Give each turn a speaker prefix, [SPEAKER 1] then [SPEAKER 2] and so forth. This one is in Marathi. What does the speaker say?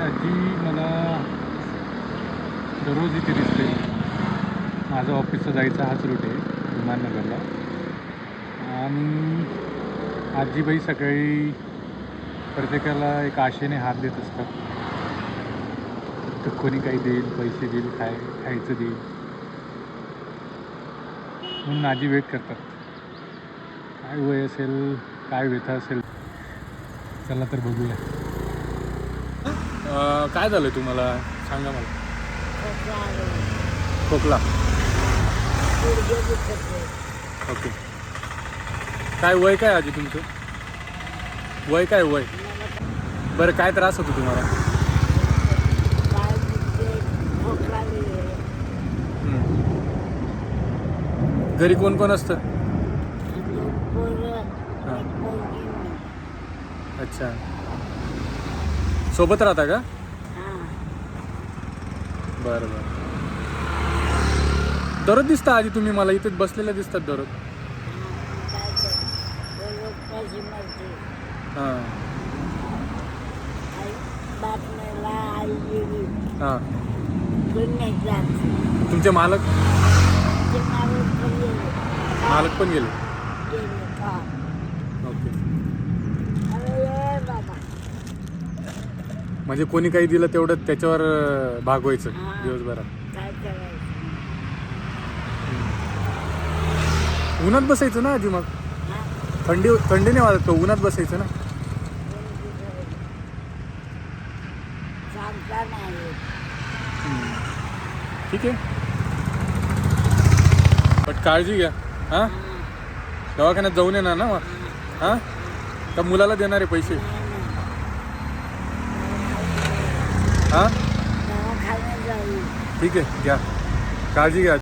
[SPEAKER 1] आजी मला दररोज इथे दिसते. माझं ऑफिसचं जायचा हाच रूट आहे विमाननगरला. आणि आजीबाई सकाळी प्रत्येकाला एक आशेने हात देत असतात. तर कोणी काही देईल, पैसे देईल, खायचं देईल म्हणून आजी वेट करतात. काय वय असेल, काय व्यथा असेल, चला तर बघूया. काय झालं तुम्हाला सांगा मला. खोकला. ओके. काय वय काय आजी तुमचं? वय काय वय? बरं काय त्रास होतो तुम्हाला? घरी कोण कोण असतं? अच्छा, सोबत राहता का? बरं बरं. दररोज दिसता आजी तुम्ही मला इथेच बसलेल्या दिसतात दररोज. हां हां. तुमचे मालक पण गेले. ओके. म्हणजे कोणी काही दिलं तेवढं त्याच्यावर भागवायचं दिवसभरात. उन्हात बसायचं ना आजी मग. थंडी नाही वाजत का? उन्हात बसायचं ना. ठीक आहे, पण काळजी घ्या. हां, दवाखान्यात जाऊन येणार ना मग. हां, त्या मुलाला देणारे पैसे. हां ठीक आहे, घ्या काळजी घ्या.